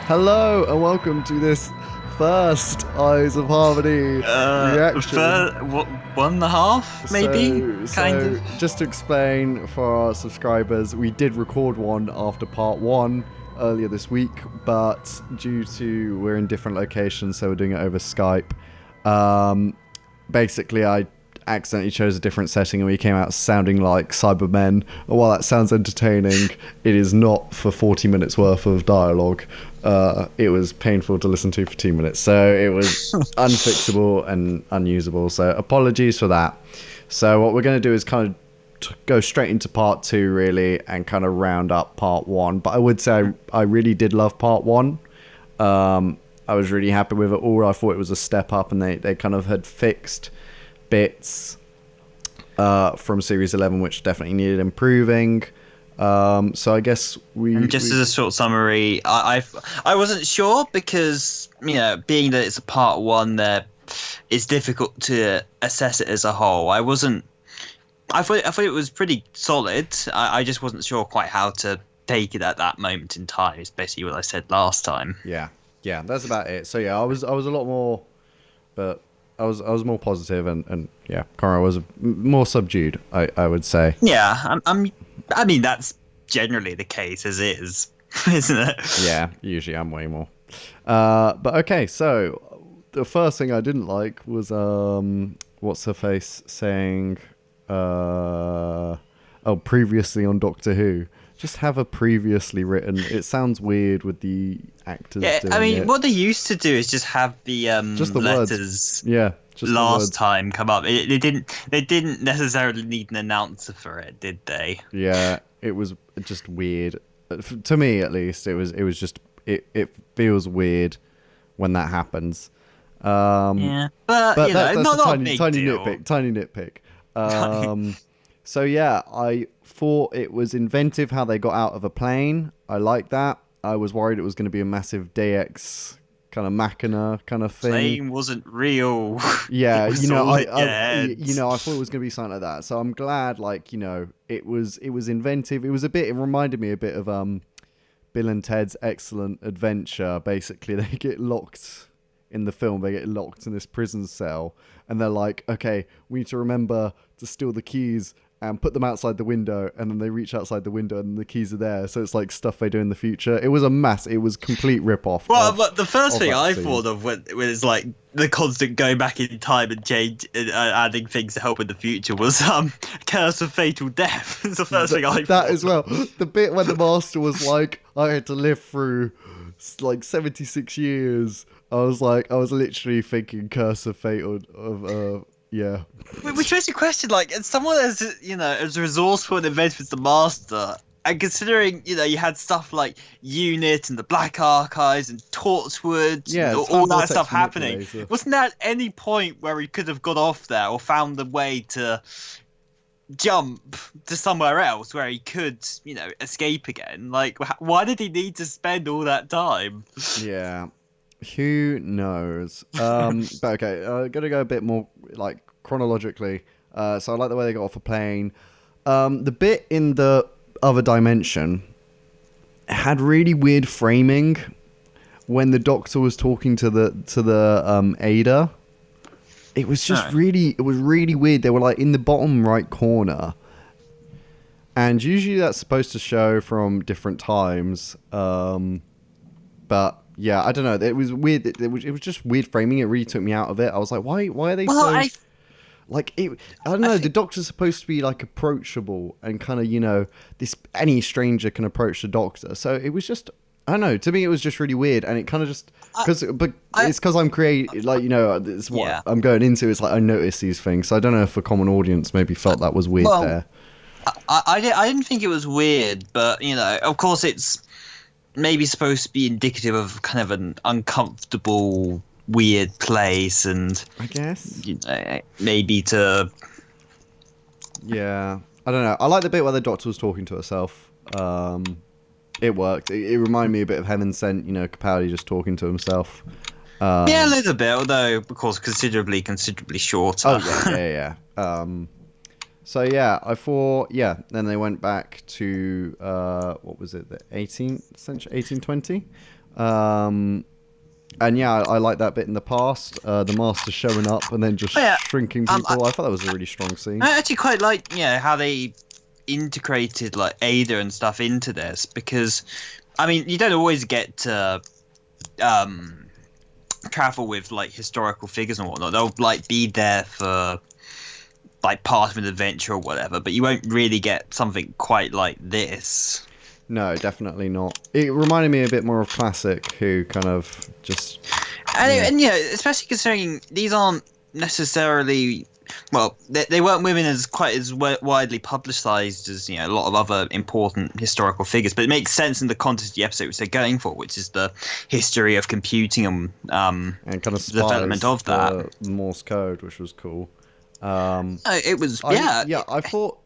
Hello and welcome to this first Eyes of Harmony reaction. One and a half, maybe? Kind of. Just to explain for our subscribers, we did record one after part one earlier this week, but due to we're in different locations, so we're doing it over Skype. Basically, I accidentally chose a different setting and we came out sounding like Cybermen. And while that sounds entertaining, it is not for 40 minutes worth of dialogue. It was painful to listen to for 2 minutes, so it was unfixable and unusable, so apologies for that. So what we're going to do is kind of go straight into part two really and kind of round up part one. But I would say I really did love part one. I was really happy with it all. I thought it was a step up, and they kind of had fixed bits from series 11 which definitely needed improving. So I guess as a short summary, I wasn't sure because, you know, being that it's a part one, there it's difficult to assess it as a whole. I thought it was pretty solid. I just wasn't sure quite how to take it at that moment in time. It's basically what I said last time. Yeah, that's about it. So yeah, I was a lot more, but I was more positive, and yeah, Cora was more subdued, I would say. Yeah, I mean, that's generally the case as is, isn't it? Yeah, usually I'm way more. But okay, so the first thing I didn't like was what's her face saying, previously on Doctor Who. Just have a previously written. It sounds weird with the actors. Yeah, doing I mean, it. what they used to do is just have the just the letters. Words. Yeah, just last time come up. They didn't necessarily need an announcer for it, did they? Yeah, it was just weird. To me, at least, it was just it feels weird when that happens. Yeah, but you know, that's not a a big tiny deal. nitpick. So yeah, I thought it was inventive how they got out of a plane. I like that. I was worried it was going to be a massive Deus kind of machina kind of thing. Plane wasn't real. Yeah, I thought it was going to be something like that. So I'm glad, it was inventive. It reminded me a bit of Bill and Ted's Excellent Adventure. Basically, they get locked in the film. They get locked in this prison cell, and they're like, okay, we need to remember to steal the keys and put them outside the window, and then they reach outside the window and the keys are there. So it's like stuff they do in the future. It was a mess. It was complete rip-off. Well, but the first thing I thought of was like the constant going back in time and adding things to help in the future was Curse of Fatal Death. It's the first thing I thought. That as well. The bit when the Master was like, I had to live through like 76 years. I was literally thinking Curse of Fatal of yeah. Which makes you question, like, as someone as resourceful and inventive as the Master, and considering, you had stuff like Unit and the Black Archives and Torchwood, all that stuff happening, wasn't there at any point where he could have got off there or found a way to jump to somewhere else where he could, escape again? Like, why did he need to spend all that time? Yeah. Who knows? But okay, gonna go a bit more like chronologically. So I like the way they got off a plane. The bit in the other dimension had really weird framing when the Doctor was talking to the Ada. It was just really weird. They were like in the bottom right corner, and usually that's supposed to show from different times. But yeah, I don't know. It was weird. It was just weird framing. It really took me out of it. I was like, why are they I don't know. The Doctor's supposed to be like approachable and kind of, any stranger can approach the Doctor. So it was just, I don't know. To me, it was just really weird, and it kind of just it's because I'm creating, it's what I'm going into. It's like I notice these things. So I don't know if a common audience maybe felt that was weird there. I didn't think it was weird, but of course it's maybe supposed to be indicative of kind of an uncomfortable, weird place, and I guess maybe to. Yeah, I don't know. I like the bit where the Doctor was talking to herself. It worked. It reminded me a bit of Heaven Sent. Capaldi just talking to himself. Yeah, a little bit, although of course considerably shorter. Oh yeah. So yeah, I thought then they went back to what was it, the 18th century, 1820. And yeah, I like that bit in the past. The Master showing up and then just Oh, yeah. shrinking people. I thought that was a really strong scene. I actually quite like, how they integrated like Ada and stuff into this, because, I mean, you don't always get to travel with like historical figures and whatnot. They'll like be there for like part of an adventure or whatever, but you won't really get something quite like this. No, definitely not. It reminded me a bit more of Classic, who kind of just... And especially considering these aren't necessarily... Well, they weren't women as quite as widely publicized as a lot of other important historical figures, but it makes sense in the context of the episode which they're going for, which is the history of computing and kind of the development of that. Morse code, which was cool. It was I thought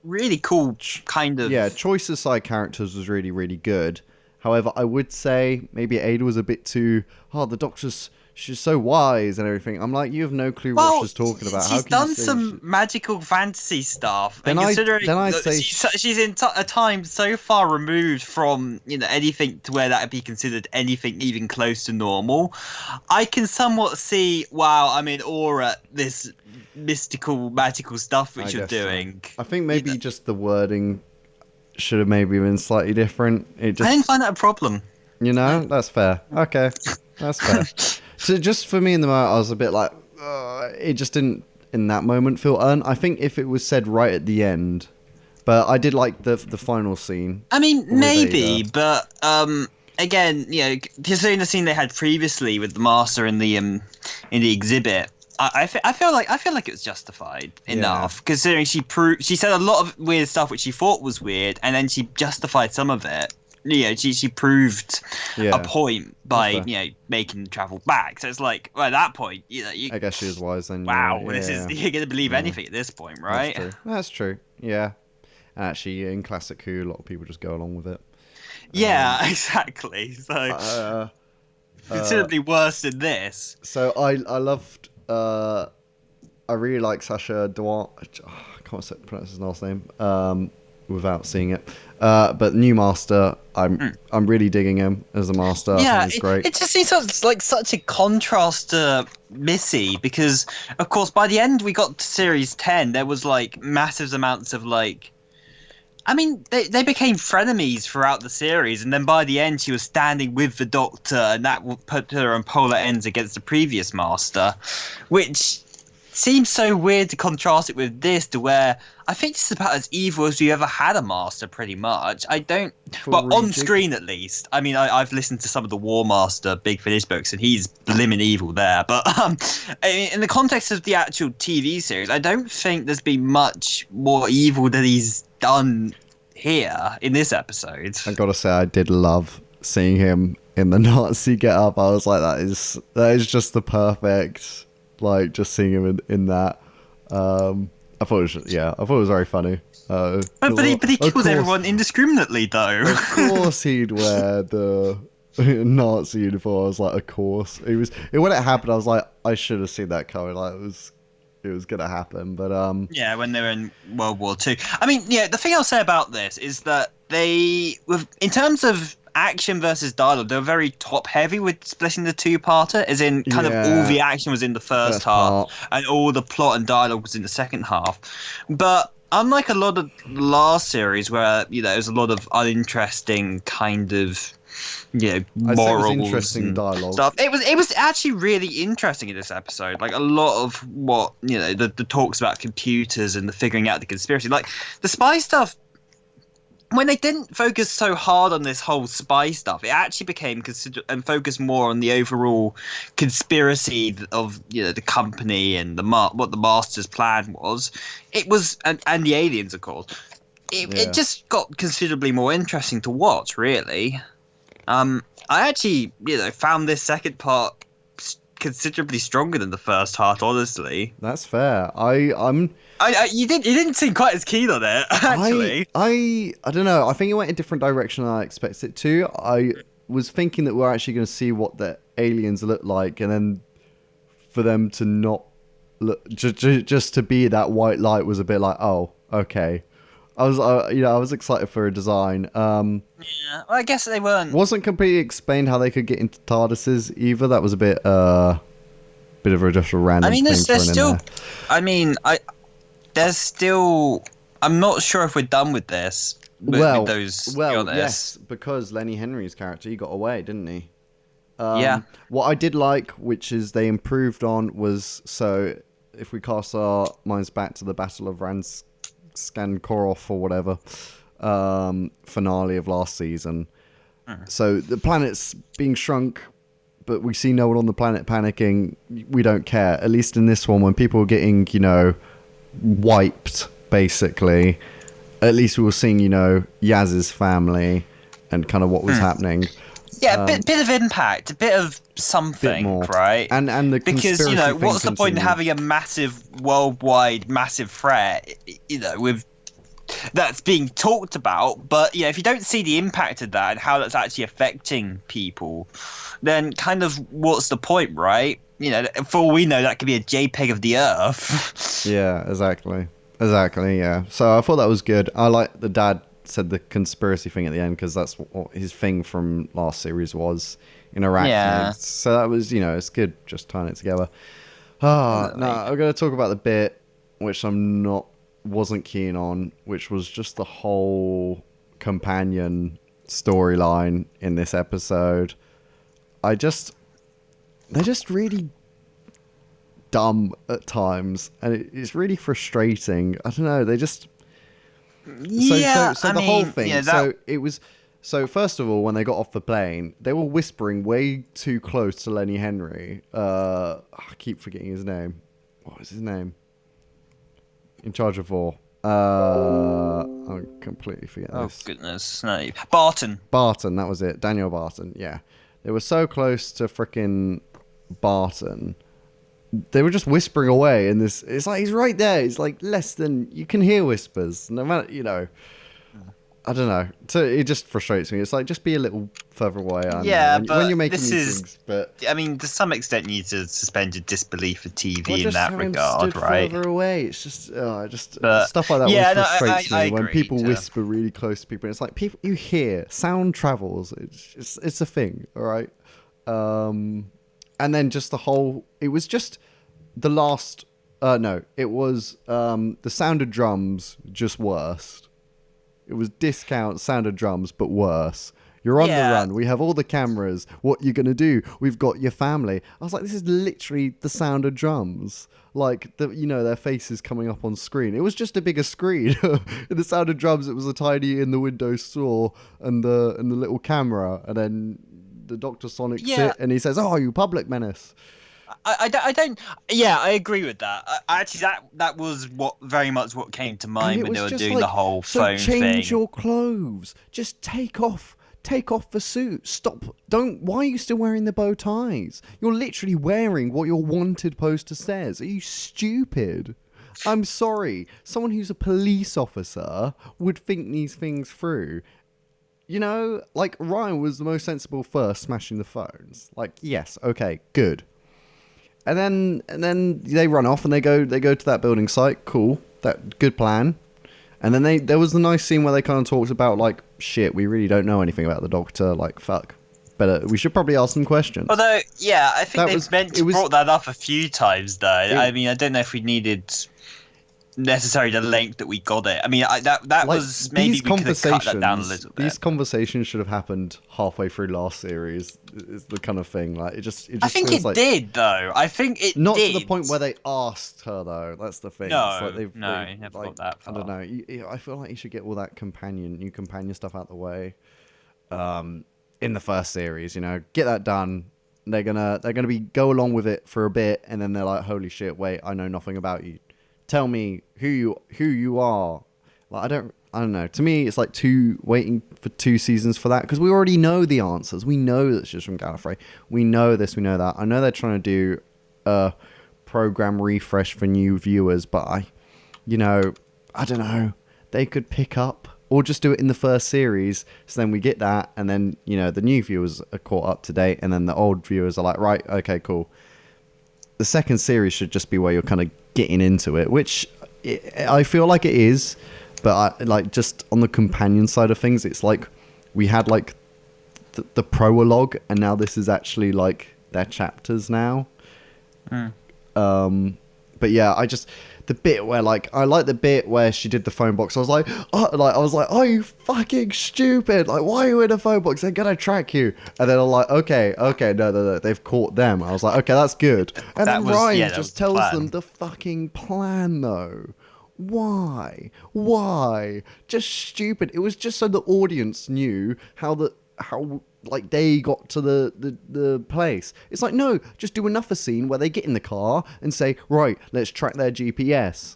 really cool kind of... Yeah, choice of side characters was really, really good. However, I would say maybe Ada was a bit too... the Doctor's... She's so wise and everything. I'm like, you have no clue what she's talking about. She's done some magical fantasy stuff. Then I'd say she's in a time so far removed from anything to where that would be considered anything even close to normal. I can somewhat see, wow, I'm in awe at this mystical, magical stuff which you're doing. So. I think maybe just the wording should have maybe been slightly different. I didn't find that a problem. That's fair. Okay, that's fair. So just for me in the moment, I was a bit like, it just didn't in that moment feel earned. I think if it was said right at the end, but I did like the final scene. I mean, maybe, but again, considering the scene they had previously with the Master in the exhibit, I feel like it was justified enough, considering she said a lot of weird stuff which she thought was weird, and then she justified some of it. She proved a point by making travel back. So it's like, well, at that point, I guess she was wise then. Wow, you're gonna believe anything at this point, right? That's true. Yeah, actually, in Classic Who, a lot of people just go along with it. Yeah, exactly. So considerably worse than this. So I loved. I really like Sacha Dhawan. I can't pronounce his last name. Without seeing it, but new Master, I'm really digging him as a Master. Yeah, it's great. It just seems like such a contrast to Missy, because of course by the end we got to series 10, there was like massive amounts of like, I mean, they became frenemies throughout the series, and then by the end she was standing with the Doctor, and that would put her on polar ends against the previous Master, which seems so weird to contrast it with this, to where I think it's about as evil as we ever had a Master, pretty much. On screen at least. I mean, I've listened to some of the War Master Big Finish books, and he's blimmin' evil there. But in the context of the actual TV series, I don't think there's been much more evil that he's done here in this episode. I gotta say, I did love seeing him in the Nazi get-up. I was like, that is just the perfect... Like, just seeing him in that, I thought it was very funny. But he killed everyone indiscriminately, though. Of course, he'd wear the Nazi uniform. I was like, of course, when it happened, I was like, I should have seen that coming. Like, it was gonna happen. But yeah, when they were in World War II. I mean, the thing I'll say about this is that in terms of action versus dialogue, they were very top heavy with splitting the two-parter, as in kind of all the action was in the first half and all the plot and dialogue was in the second half. But unlike a lot of the last series where there's a lot of uninteresting kind of morals, interesting dialogue stuff, it was actually really interesting in this episode. Like a lot of what the talks about computers and the figuring out the conspiracy, like the spy stuff. When they didn't focus so hard on this whole spy stuff, it actually became and focused more on the overall conspiracy of the company and what the Master's plan was. It was and the aliens, of course. It just got considerably more interesting to watch, really. I actually found this second part considerably stronger than the first half, honestly. That's fair. You didn't seem quite as keen on it, actually. I don't know. I think it went a different direction than I expected it to. I was thinking that we're actually going to see what the aliens look like, and then for them to not look, just to be that white light was a bit like, oh, okay. I was excited for a design. Yeah, well, I guess they weren't. Wasn't completely explained how they could get into TARDISes either. That was a bit of just a I random mean, thing there's thrown in still. there. I mean, there's still. I'm not sure if we're done with this. With those, to be honest. Yes, because Lenny Henry's character, he got away, didn't he? Yeah. What I did like, which is they improved on, was so if we cast our minds back to the Battle of Skankorov or whatever, finale of last season. So the planet's being shrunk, but we see no one on the planet panicking. We don't care. At least in this one, when people are getting, wiped, basically, at least we were seeing, Yaz's family and kind of what was happening. Yeah, a bit of impact, a bit of something, right? And the because what's the point in having a massive worldwide massive threat, with that's being talked about, but if you don't see the impact of that and how that's actually affecting people, then kind of what's the point, right? For all we know, that could be a JPEG of the Earth. Yeah, exactly, yeah. So I thought that was good. I like the dad said the conspiracy thing at the end because that's what his thing from last series was in Iraq. Yeah. So that was, it's good just tying it together. No, I'm going to talk about the bit which wasn't keen on, which was just the whole companion storyline in this episode. They're just really dumb at times, and it's really frustrating. I don't know. They just. So the whole thing. Yeah, so it was. So first of all, when they got off the plane, they were whispering way too close to Lenny Henry. I keep forgetting his name. What was his name? In charge of war. I completely forget this. Oh goodness, no. Barton, that was it. Daniel Barton. Yeah, they were so close to frickin' Barton. They were just whispering away, and it's like he's right there. It's like less than you can hear whispers. No matter, I don't know. So it just frustrates me. It's like just be a little further away. When you're making these things. But I mean, to some extent, you need to suspend your disbelief for TV in that stood regard, right? Further away. It's just stuff like that frustrates me. When people whisper really close to people, it's like people you hear sound travels. It's a thing, all right. And then just the whole. It was just the last. No, it was the sound of drums just worse. It was discount sound of drums, but worse. You're on the run. We have all the cameras. What you gonna do? We've got your family. I was like, this is literally the sound of drums. Like their faces coming up on screen. It was just a bigger screen. In the sound of drums, it was a tiny in the window saw and the little camera, and then the Dr. Sonic sit and he says, "Oh, you public menace." I don't. Yeah, I agree with that. Actually, that was very much what came to mind when they were doing the whole phone thing. Change your clothes. Just take off the suit. Stop. Don't. Why are you still wearing the bow ties? You're literally wearing what your wanted poster says. Are you stupid? I'm sorry. Someone who's a police officer would think these things through. Like Ryan was the most sensible first, smashing the phones. Like, yes, okay, good. And then they run off and they go to that building site. Cool, that good plan. And then there was the nice scene where they kind of talked about like, shit, we really don't know anything about the Doctor. Like, fuck, we should probably ask some questions. Although, yeah, I think brought that up a few times though. I mean, I don't know if we needed necessarily the length that we got it. I mean, that like, was maybe we could have cut that down a little bit. These conversations should have happened halfway through last series. Is the kind of thing like it just. I think it did though. I think it not did. To the point where they asked her though. That's the thing. No, it's like they've never got that far. I don't know. I feel like you should get all that new companion stuff out the way. In the first series, get that done. They're gonna go along with it for a bit, and then they're like, "Holy shit! Wait, I know nothing about you. Tell me who you are." Like I don't know. To me, it's like waiting for 2 seasons for that because we already know the answers. We know that she's from Gallifrey. We know this. We know that. I know they're trying to do a program refresh for new viewers, but I don't know. They could pick up or just do it in the first series. So then we get that, and then the new viewers are caught up to date, and then the old viewers are like, right, okay, cool. The second series should just be where you're kind of getting into it, which I feel like it is. But like just on the companion side of things, it's like we had like the prologue, and now this is actually like their chapters now. But yeah, the bit where I like the bit where she did the phone box. I was like, are you fucking stupid? Like, why are you in a phone box? They're gonna track you. And then I'm like, okay, no, they've caught them. I was like, okay, that's good. And then Ryan just tells them the fucking plan though. Why? Just stupid. It was just so the audience knew how like they got to the place. It's like, no, just do another scene where they get in the car and say, right, let's track their GPS.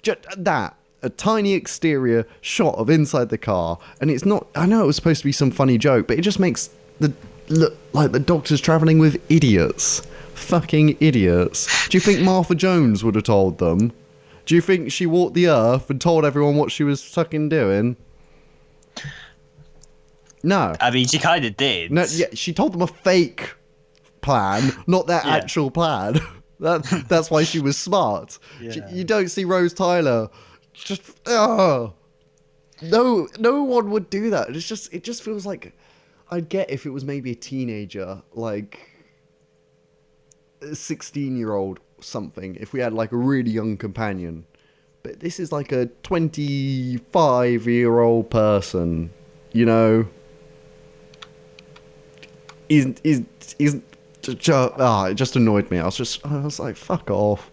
Just that. A tiny exterior shot of inside the car. And it's not, I know it was supposed to be some funny joke, but it just makes look like the Doctor's travelling with idiots. Fucking idiots. Do you think Martha Jones would have told them? Do you think she walked the earth and told everyone what she was fucking doing? No. I mean, she kind of did. No, yeah, she told them a fake plan, not their actual plan. That's why she was smart. Yeah. You don't see Rose Tyler. Just no one would do that. It just feels like I'd get if it was maybe a teenager, like a 16-year-old something. If we had like a really young companion, but this is like a 25-year-old person, you know. It just annoyed me. I was like, fuck off.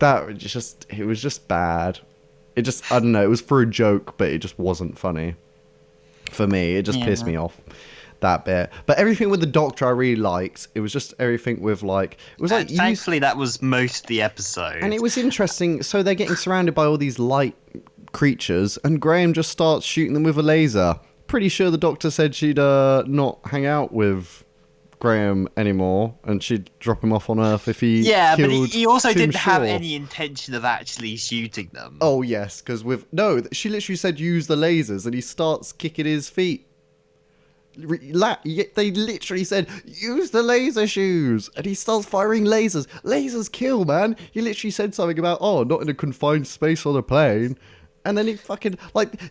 It was just bad. I don't know, it was for a joke, but it just wasn't funny. For me, it just pissed me off, that bit. But everything with the Doctor I really liked. It was just everything with like, it was like, thankfully that was most of the episode. And it was interesting. So they're getting surrounded by all these light creatures, and Graham just starts shooting them with a laser. Pretty sure the Doctor said she'd not hang out with Graham anymore, and she'd drop him off on Earth if he but killed he also Tim didn't have Shaw. any intention of actually shooting them. Oh yes, because she literally said use the lasers, and he starts kicking his feet. They literally said use the laser shoes, and he starts firing lasers. Lasers kill, man. He literally said something about not in a confined space on a plane, and then he fucking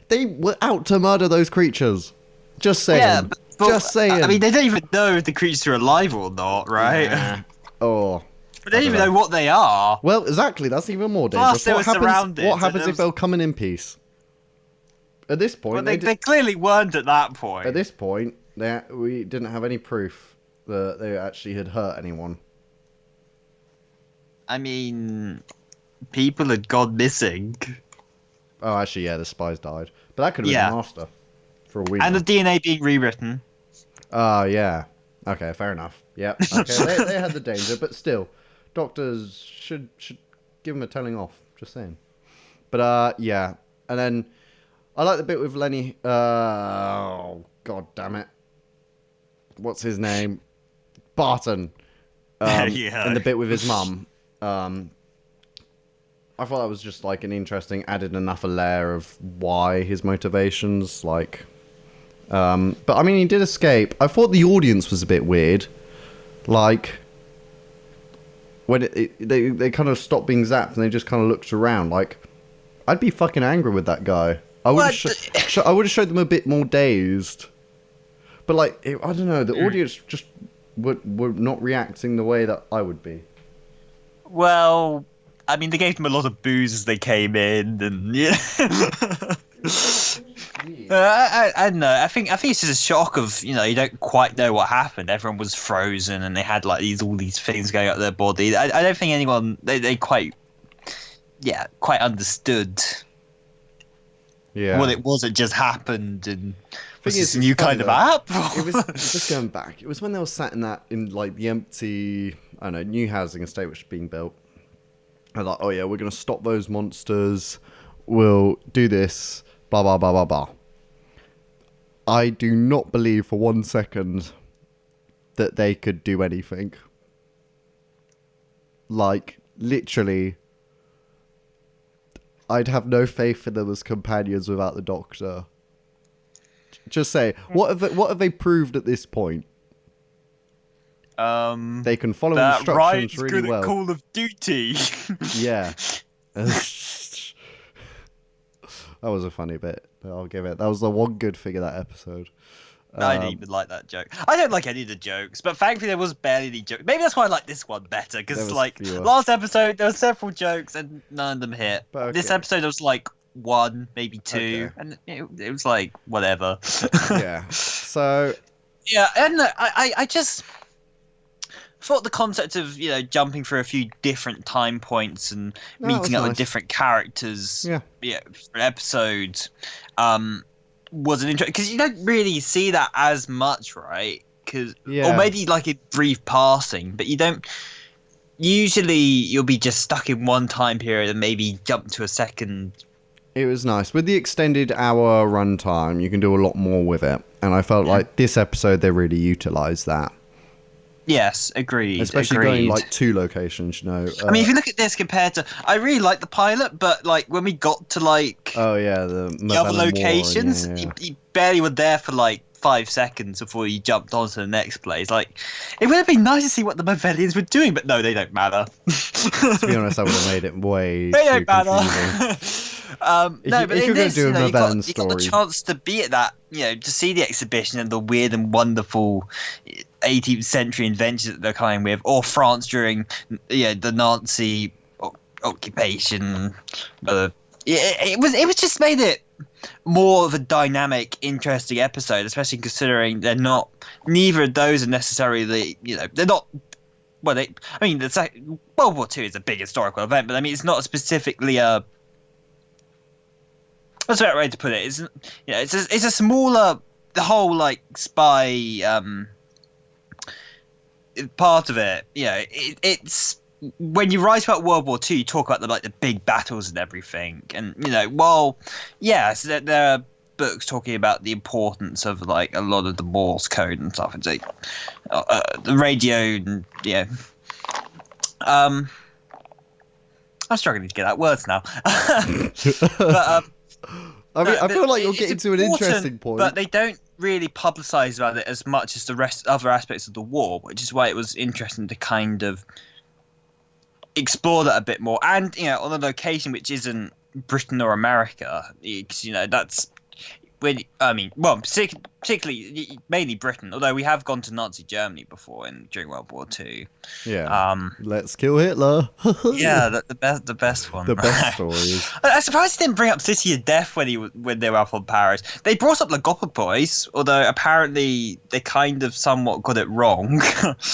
they were out to murder those creatures. Just saying. Yeah, but just saying. I mean, they don't even know if the creatures are alive or not, right? Yeah. Oh. But they don't even know what they are. Well, exactly. That's even more dangerous. Plus, they were surrounded. What happens if they'll come in peace? At this point, well, they clearly weren't at that point. At this point, we didn't have any proof that they actually had hurt anyone. I mean, people had gone missing. Oh, actually, yeah, the spies died. But that could have been the Master for a week. And the DNA being rewritten. Oh, yeah. Okay, fair enough. Yep. Okay, they had the danger, but still, doctors should give them a telling off. Just saying. But yeah, and then I like the bit with Lenny. Oh god damn it! What's his name? Barton. And the bit with his mum. I thought that was just like an interesting, added another layer of why his motivations like. But I mean, he did escape. I thought the audience was a bit weird. Like, when they kind of stopped being zapped and they just kind of looked around. Like, I'd be fucking angry with that guy. I would have showed them a bit more dazed. But like, I don't know. The audience just were not reacting the way that I would be. Well, I mean, they gave them a lot of booze as they came in, and yeah. I don't know. I think it's just a shock of, you don't quite know what happened. Everyone was frozen, and they had like all these things going up their body. I don't think anyone they quite understood what it was that just happened, and was this new kind of app? It was just going back. It was when they were sat in like the empty, I don't know, new housing estate which was being built. I was like, oh yeah, we're gonna stop those monsters. We'll do this. Blah, blah, blah, blah, blah. I do not believe for 1 second that they could do anything. Like, literally, I'd have no faith in them as companions without the Doctor. Just say, what have they proved at this point? They can follow instructions Ryan's really good well. At Call of Duty. Yeah. That was a funny bit. I'll give it. That was the one good thing of that episode. I didn't even like that joke. I don't like any of the jokes, but thankfully there was barely any jokes. Maybe that's why I like this one better, There because was like fewer. last episode there were several jokes and none of them hit. But This okay. episode there was like one, maybe two, Okay. and it was like whatever. Yeah. So Yeah, and I just thought the concept of jumping through a few different time points and No, that was meeting up with nice. different characters, Yeah. for an episode, was an interesting, because you don't really see that as much, right? Or maybe like in brief passing, but you don't. Usually, you'll be just stuck in one time period and maybe jump to a second. it was nice. With the extended hour runtime, you can do a lot more with it. And I felt like this episode, they really utilised that. Yes, agreed. Especially going like 2 locations, you know. I mean, if you look at this compared to, I really like the pilot, but like when we got to like Oh yeah, the other Magellan War, locations, yeah. you barely were there for like 5 seconds before you jumped on to the next place. Like, it would have been nice to see what the Mavellians were doing, but no, they don't matter. To be honest, I would have made it way They too don't matter. confusing. No, but if in you're this, gonna do a you got Magellan the story, chance to be at that, to see the exhibition and the weird and wonderful 18th century inventions that they're coming with, or France during, the Nazi occupation. It was just made it more of a dynamic, interesting episode, especially considering neither of those are necessarily, they're not. Well, World War II is a big historical event, but I mean, it's not specifically a. What's the right way to put it? It's a smaller, the whole like spy part of it. It's when you write about World War II, you talk about the big battles and everything, and yes, there are books talking about the importance of like a lot of the Morse code and stuff. It's like the radio, and I'm struggling to get out words now. But I feel like you're it's getting to an important, interesting point. but they don't really publicize about it as much as the other aspects of the war, which is why it was interesting to kind of explore that a bit more, and on a location which isn't Britain or America, because that's when particularly mainly Britain, although we have gone to Nazi Germany before during World War II. Yeah. Let's kill Hitler. Yeah, the best one. The best stories. I'm surprised he didn't bring up City of Death when they were up on Paris. They brought up Legopolis, although apparently they kind of somewhat got it wrong.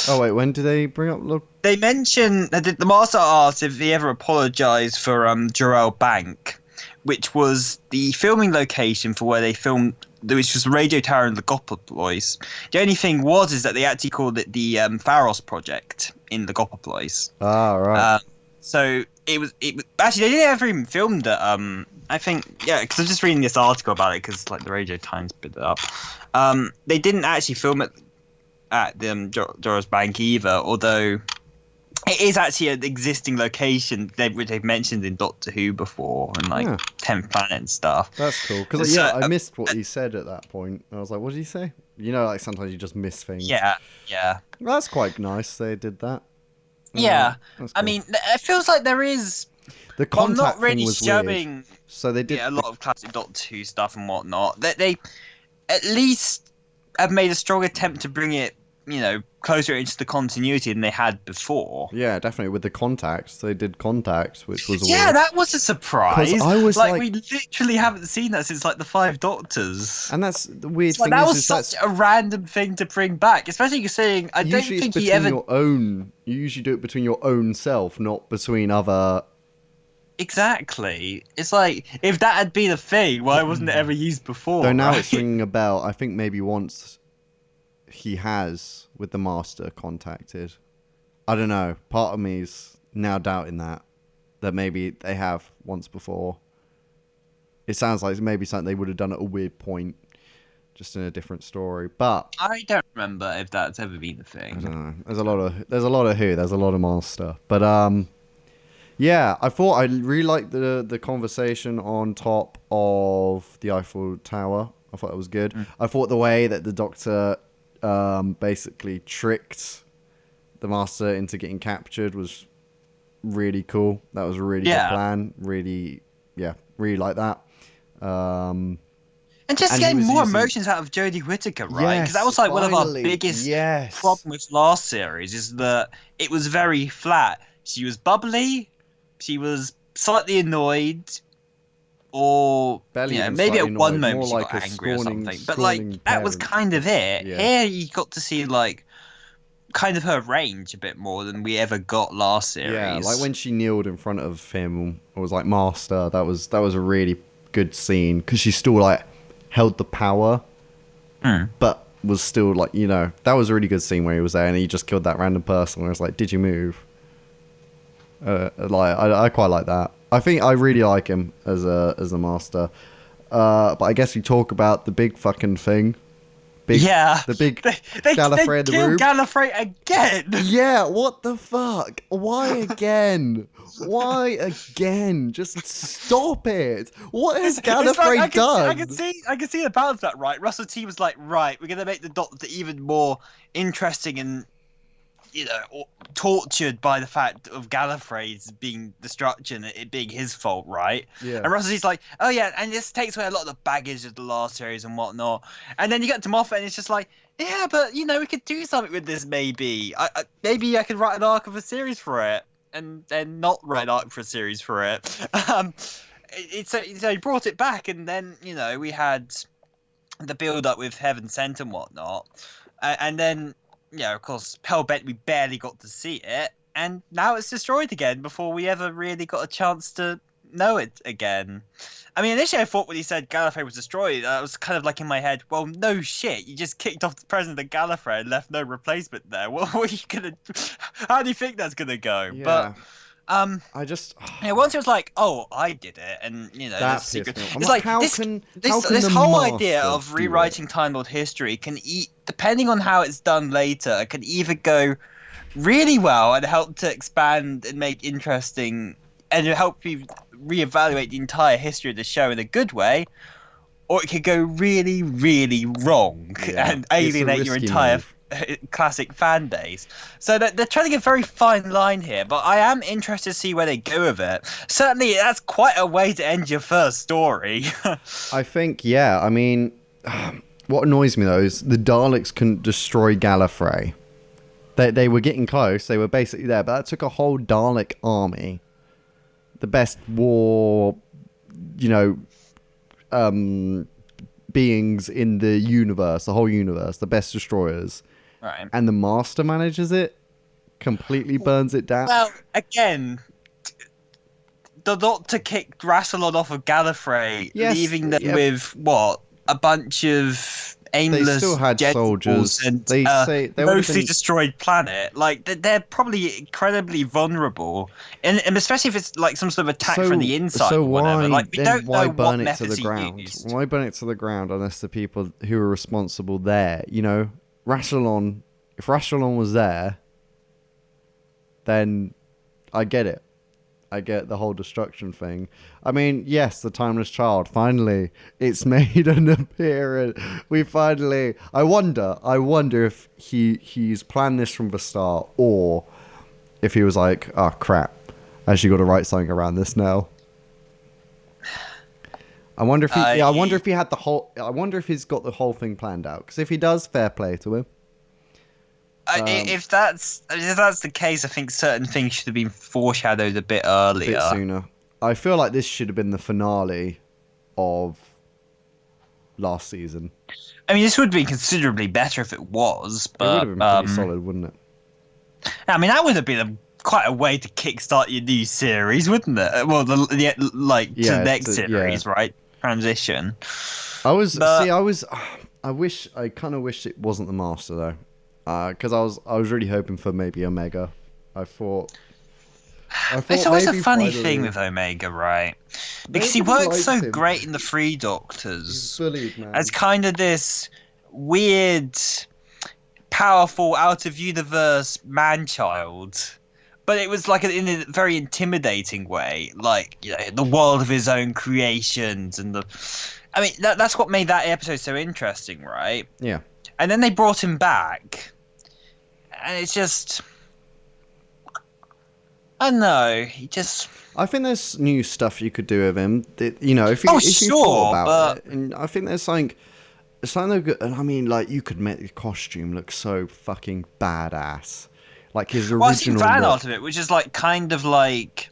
Oh wait, when did they bring up? They mentioned the master asked if he ever apologized for Jarrell Bank, which was the filming location for where they filmed, which was the radio tower in Legopolis. The only thing is that they actually called it the Pharos Project in Legopolis. Ah, right. So it was actually, they didn't ever even film it. I think, because I'm just reading this article about it, because like the Radio Times put it up. They didn't actually film it at the Jorah's Bank either, although it is actually an existing location which they've mentioned in Doctor Who before, and like 10th Planet and stuff. That's cool, because I missed what he said at that point. I was like, what did he say? Like sometimes you just miss things. Yeah. Well, that's quite nice they did that. Yeah. That's I cool. mean, it feels like there is. The contact not really thing was showing. weird. So they did A lot of classic Doctor Who stuff and whatnot. They at least have made a strong attempt to bring it, closer into the continuity than they had before. Yeah, definitely. With the contacts, they did contacts, which was that was a surprise. 'Cause I was like, we literally haven't seen that since like the Five Doctors. And that's the weird Like, thing. that is was such a random thing to bring back, especially considering I don't usually think it's he between ever. your own. You usually do it between your own self, not between other. Exactly. It's like, if that had been a thing, why wasn't it ever used before? Though now right? it's ringing a bell. I think maybe once he has with the Master contacted. I don't know. Part of me is now doubting that maybe they have once before. It sounds like maybe something they would have done at a weird point, just in a different story. But I don't remember if that's ever been a I thing. don't know. There's a lot of Who. There's a lot of Master. But yeah, I thought I really liked the conversation on top of the Eiffel Tower. I thought it was good. I thought the way that the Doctor basically tricked the Master into getting captured was really cool. That was a really good plan. Really like that. And just And he getting was more using- emotions out of Jodie Whittaker, right? Because that Yes, was like one of our finally, biggest yes. problem with last series is that it was very flat. She was bubbly, she was slightly annoyed, or Barely even maybe slightly at one annoyed, moment more she like got a angry or something. But scorning like that was parent. kind of it. Yeah. Here you got to see like kind of her range a bit more than we ever got last series. Yeah, like when she kneeled in front of him, I was like, Master. That was a really good scene because she still like held the power, but was still like, that was a really good scene where he was there and he just killed that random person. Where it's like, did you move? Like I quite like that. I think I really like him as a master. But I guess we talk about the big fucking thing. The big Gallifrey in the room. They killed Gallifrey again. Yeah, what the fuck? Why again? Why again? Just stop it. What has Gallifrey done? I can see the balance of that, right? Russell T was like, right, we're gonna make the Doctor even more interesting and tortured by the fact of Gallifrey's being destruction, it being his fault, right? Yeah. And Russell T's like, oh yeah, and this takes away a lot of the baggage of the last series and whatnot. And then you get to Moffat and it's just like, yeah, but we could do something with this maybe. Maybe I could write an arc of a series for it, and then not write an arc for a series for it. So he brought it back, and then we had the build up with Heaven Sent and whatnot, and then. Of course, Hellbent, we barely got to see it, and now it's destroyed again before we ever really got a chance to know it again. I mean, initially I thought when he said Gallifrey was destroyed, I was kind of like in my head, well, no shit, you just kicked off the president of Gallifrey and left no replacement there. What are you gonna? How do you think that's gonna go? Yeah. But I just once it was like, oh, I did it, and that secret. pissed me off. It's like how this can this the whole Master idea of do rewriting it? Time Lord history can depending on how it's done later, it can either go really well and help to expand and make interesting, and help you reevaluate the entire history of the show in a good way, or it could go really, really wrong and alienate your entire classic fan base. So they're trying to get a very fine line here, but I am interested to see where they go with it. Certainly, that's quite a way to end your first story. I think, yeah. I mean, what annoys me though is the Daleks couldn't destroy Gallifrey. They were getting close. They were basically there, but that took a whole Dalek army. The best war, beings in the universe, the whole universe, the best destroyers. Right. And the Master manages it, completely burns it down. Well, again, the Doctor kicked Rassilon off of Gallifrey, leaving them with what? A bunch of aimless. They still had soldiers. And they say they mostly destroyed planet. Like they're probably incredibly vulnerable, and especially if it's like some sort of attack from the inside or whatever. Like we don't know what methods he used. Why burn it to the ground unless the people who are responsible there, Rassilon, if Rassilon was there, then I get it. I get the whole destruction thing. I mean, yes, the Timeless Child, finally, it's made an appearance. I wonder if he's planned this from the start, or if he was like, oh crap, I actually got to write something around this now. I wonder if he had the whole. I wonder if he's got the whole thing planned out. Because if he does, fair play to him. If that's the case, I think certain things should have been foreshadowed a bit earlier, a bit sooner. I feel like this should have been the finale of last season. I mean, this would have been considerably better if it was. But, it would have been pretty solid, wouldn't it? I mean, that would have been quite a way to kickstart your new series, wouldn't it? Well, to the next series, right? Transition. I kind of wish it wasn't the Master though, because I was really hoping for maybe Omega. I thought it's always a funny thing with Omega, right? Because he works so great in the Three Doctors. He's bullied, man. As kind of this weird, powerful, out of universe man-child. But it was like in a very intimidating way, like the world of his own creations and I mean, that's what made that episode so interesting, right? Yeah. And then they brought him back, and it's just, I don't know. He just. I think there's new stuff you could do with him. Oh, If you thought sure, about but it, and I think there's something good. And I mean, like, you could make the costume look so fucking badass, like his well, I've seen original fan art of look. it, which is like kind of like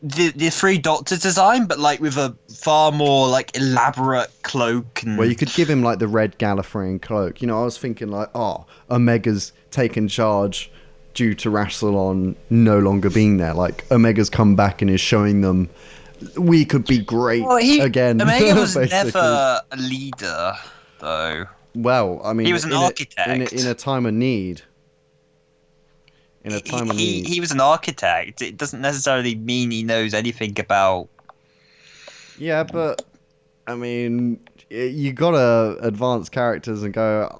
the Three Doctors design, but like with a far more like elaborate cloak Where you and. could give him like the red Gallifreyan cloak. I was thinking like, oh, Omega's taken charge due to Rassilon no longer being there. Like Omega's come back and is showing them we could be great Well, again. Omega was basically. never a leader, though. Well, I He mean, was an in architect. a time of need, in a He, time of he need. he was an architect. It doesn't necessarily mean he knows anything about. Yeah, but I mean, you gotta advance characters and go.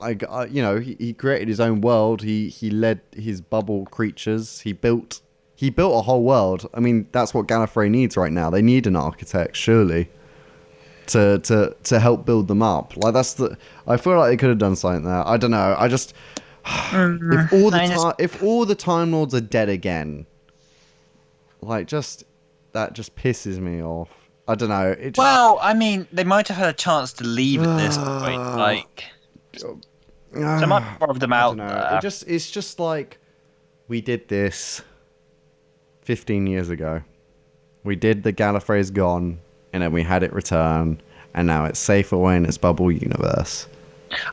He created his own world. He led his bubble creatures. He built a whole world. I mean, that's what Gallifrey needs right now. They need an architect, surely, to help build them up. Like I feel like they could have done something there. I don't know. I just if all the Time Lords are dead again, like that just pisses me off. I don't know. It just. Well, I mean, they might have had a chance to leave at this point. Like, there might be more of them I don't out know. there. It's just like we did this 15 years ago. We did the Gallifrey's Gone, and then we had it return, and now it's safe away in its bubble universe.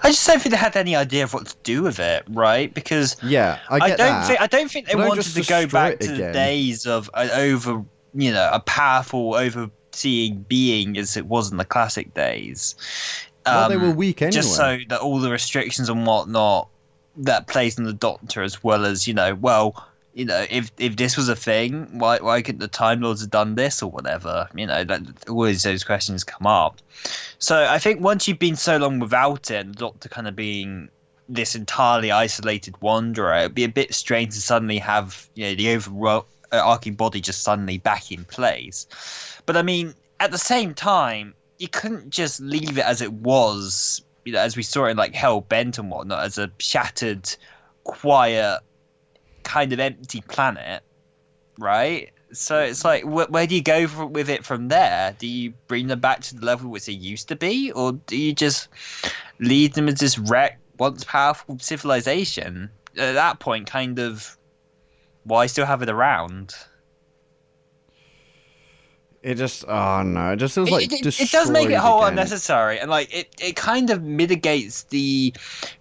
I just don't think they had any idea of what to do with it, right? Because Yeah, I get that. I don't think they But don't wanted just to go destroy back it to the again. days of a powerful, overseeing being as it was in the classic days. Well, they were weak anyway. Just so that all the restrictions and whatnot that plays on the Doctor, as well as if this was a thing, why couldn't the Time Lords have done this or whatever? Always those questions come up. So I think once you've been so long without it, and the Doctor kind of being this entirely isolated wanderer, it'd be a bit strange to suddenly have the overarching body just suddenly back in place. But I mean, at the same time, you couldn't just leave it as it was, as we saw in like Hell Bent and whatnot, as a shattered, quiet, kind of empty planet, right? So it's like, where do you go with it from there? Do you bring them back to the level which they used to be, or do you just leave them as this wrecked, once powerful civilization? At that point, kind of, why still have it around? It just, oh no, it just feels like It does make it whole again. unnecessary, and like it kind of mitigates the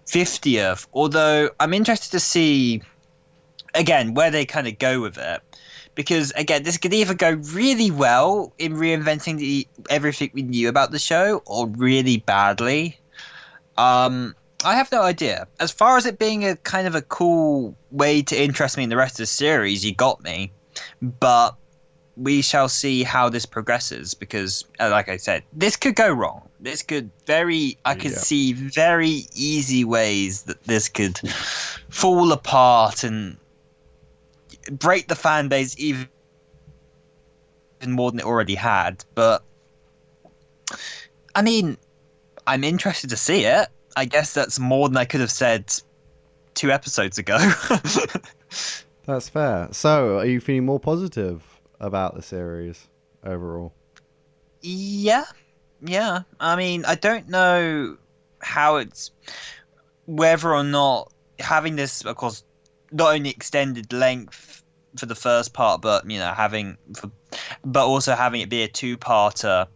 50th. Although I'm interested to see again where they kind of go with it, because again this could either go really well in reinventing everything we knew about the show, or really badly. I have no idea. As far as it being a kind of a cool way to interest me in the rest of the series, you got me, but we shall see how this progresses, because like I said, this could go wrong. This could I could see very easy ways that this could fall apart and break the fan base even more than it already had. But I mean, I'm interested to see it. I guess that's more than I could have said 2 episodes ago. That's fair. So, are you feeling more positive about the series overall? Yeah. I mean, I don't know whether or not having this, of course, not only extended length for the first part, but but also having it be a 2-parter,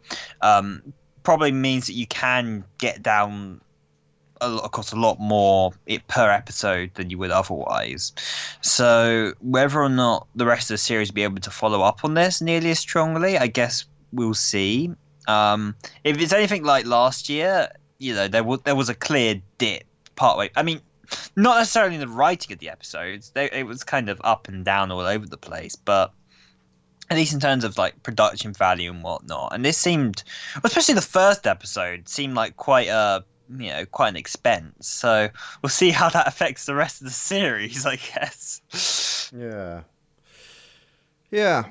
probably means that you can get down of course a lot more per episode than you would otherwise. So whether or not the rest of the series will be able to follow up on this nearly as strongly, I guess we'll see. If it's anything like last year, there was a clear dip partway. I mean, not necessarily in the writing of the episodes. It was kind of up and down all over the place, but at least in terms of like production value and whatnot. And this seemed, especially the first episode, seemed like quite an expense. So we'll see how that affects the rest of the series, I guess. Yeah.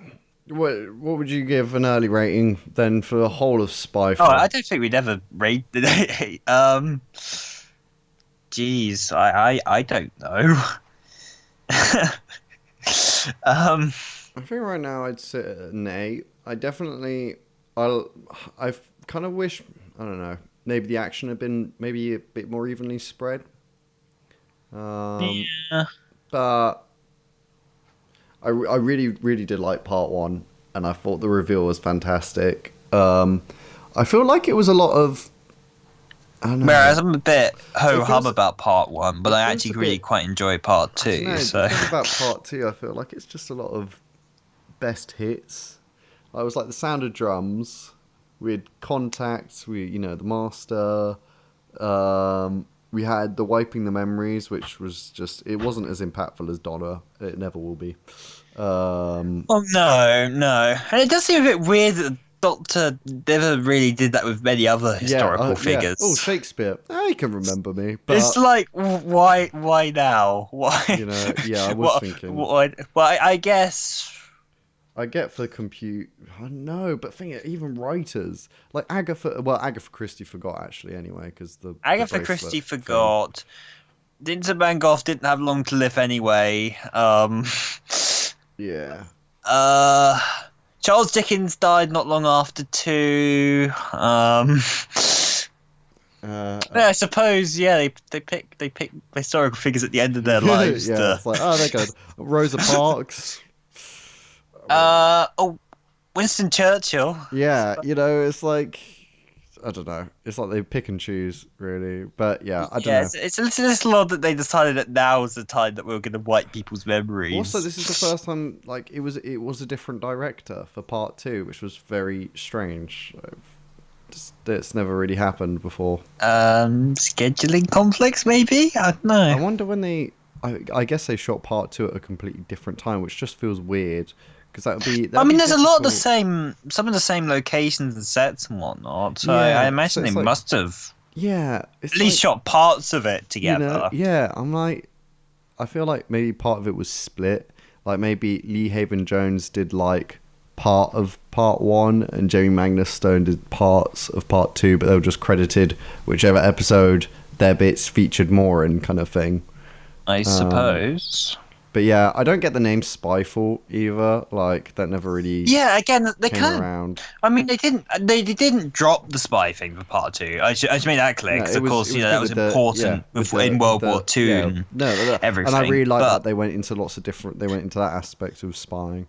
What would you give an early rating then for the whole of Spyfall? Oh, I don't think we'd ever rate it. Geez, I don't know. I think right now I'd sit at an 8. I definitely, I kind of wish, I don't know, maybe the action had been maybe a bit more evenly spread. Um, Yeah. but I really, really did like part one, and I thought the reveal was fantastic. I feel like it was a lot of, I don't Whereas know, I'm a bit it ho hum feels, about part one, but it I feels actually a really bit, quite enjoy part I don't two. know, the So thing about part two, I feel like it's just a lot of best hits. I was like the sound of drums. We had contacts. The master. We had the wiping the memories, which was just it wasn't as impactful as Donna. It never will be. oh no, no, and it does seem a bit weird that the Doctor never really did that with many other Yeah, historical yeah. Oh, figures. Shakespeare. He can remember me, It's but like why now? Why? yeah, I was What? thinking. Why? Well, I guess. I get for compute. I know, but think it, even writers like Agatha. Well, Agatha Christie forgot actually anyway because the Agatha bracelet Christie thing. forgot. Vincent Van Gogh didn't have long to live anyway. Yeah. Uh, Charles Dickens died not long after two. Uh, Yeah, I suppose. Yeah, they pick historical figures at the end of their lives. yeah, it's like, oh, they're good. Rosa Parks. I mean, Oh, Winston Churchill. yeah, it's like, I don't know. It's like they pick and choose, really. But yeah, I don't Yeah, know. it's a little odd that they decided that now is the time that we are going to wipe people's Also, memories. this is the first time like it was a different director for part two, which was very strange. It's never really happened before. Scheduling conflicts, maybe? I don't I know. wonder when they. I guess they shot part two at a completely different time, which just feels weird because I that'd be mean, there's a lot of the difficult. same, some of the same locations and sets and whatnot. So I Yeah, so imagine they it's like must have yeah, at it's least like shot parts of it together. yeah. I'm like, I feel like maybe part of it was split. Like maybe Lee Haven Jones did like part of part one, and Jamie Magnus Stone did parts of part two, but they were just credited whichever episode their bits featured more in, kind of thing. I Um, suppose. but yeah, I don't get the name Spyfall either. Like that never really Yeah, again, they came kind of. around. I mean, they didn't drop the spy thing for part two. I should make that clear No, because, it of was course, it was that good was with the yeah important with in the World War Two yeah and no, and I everything. really like But that they went into lots of different they went into that aspect of spying,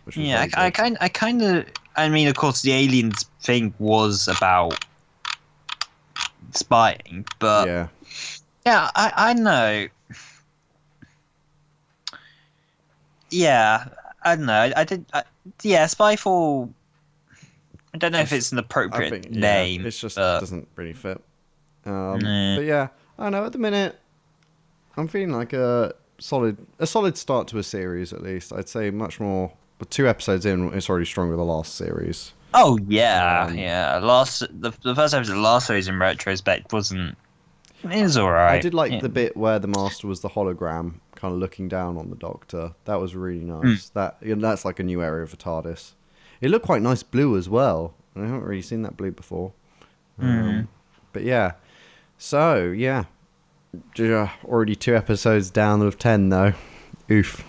which was yeah, very good. I kind of. I mean, of course, the aliens thing was about spying, but Yeah, yeah, I know. Yeah, I don't know. I did. Yeah, Spyfall. I don't know if just it's an I appropriate think yeah, name, it's just but doesn't really fit. nah. But yeah, I don't know. At the minute, I'm feeling like a solid start to a series. At least I'd say much more. But 2 episodes in, it's already stronger than the last series. Oh yeah, Um, yeah. The first episode of last series in retrospect wasn't. It was I alright. did like Yeah. the bit where the Master was the hologram, kind of looking down on the Doctor. That was really Mm, nice. That's like a new area for TARDIS. It looked quite nice blue as well. I haven't really seen that blue before. mm. But yeah, so yeah, already 2 episodes down of 10 though. Oof.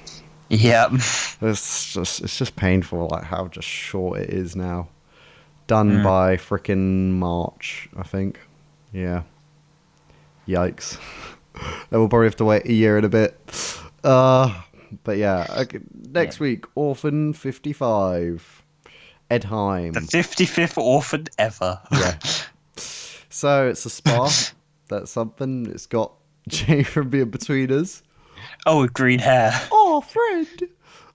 Yep. It's just painful like how just short it is now. Done Mm. by frickin' March, I think. Yeah. Yikes. Then we'll probably have to wait a year and a bit. But yeah, okay, Yeah. next week, Orphan 55. The Edheim. 55th orphan ever. Yeah. So it's a spa. That's something. It's got Jay from Being Between Us. Oh, with green hair. Oh, friend.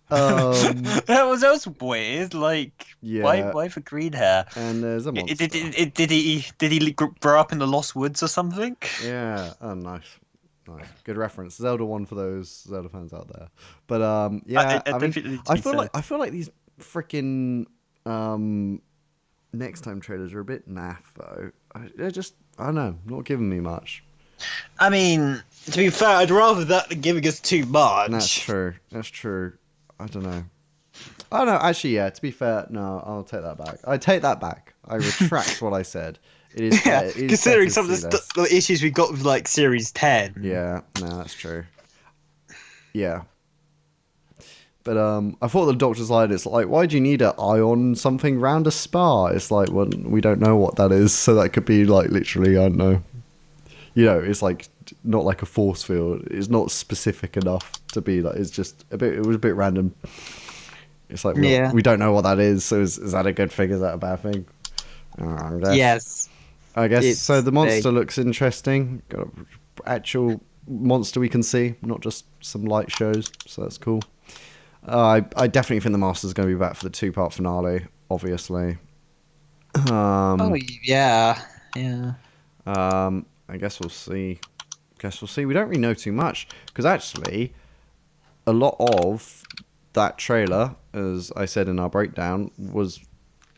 That was weird. Like, why Yeah. why for green hair? And there's a monster. Did he grow up in the Lost Woods or something? Yeah. Oh, nice. Nice. Good reference. Zelda one for those Zelda fans out there. But I, yeah, I I don't mean, think it needs to I be feel like said. I feel like these freaking next time trailers are a bit naff though. They're just I don't know, not giving me much. I mean, to be fair, I'd rather that than giving us too That's much. true. That's true. I don't know. I don't know. Actually, yeah. To be fair, no, I'll take that back. I take that back. I retract what I said. It is Yeah, better. It is better considering to some of see this. the issues we got with like Series 10. Yeah. No, that's true. Yeah. But I thought the Doctor's line, it's like, why do you need an ion something round a spar? It's like, well, we don't know what that is, so that could be like literally, I don't know. You know, it's like not like a force field. It's not specific enough to be like. It's just a bit. It was a bit random. It's like we don't know what that is. So is that a good thing? Is that a bad thing? Yes. I guess so. The monster looks interesting. Got an actual monster we can see, not just some light shows. So that's cool. I definitely think the Master's going to be back for the 2-part finale. Obviously. Oh yeah. I guess we'll see. We don't really know too much because actually, a lot of that trailer, as I said in our breakdown, was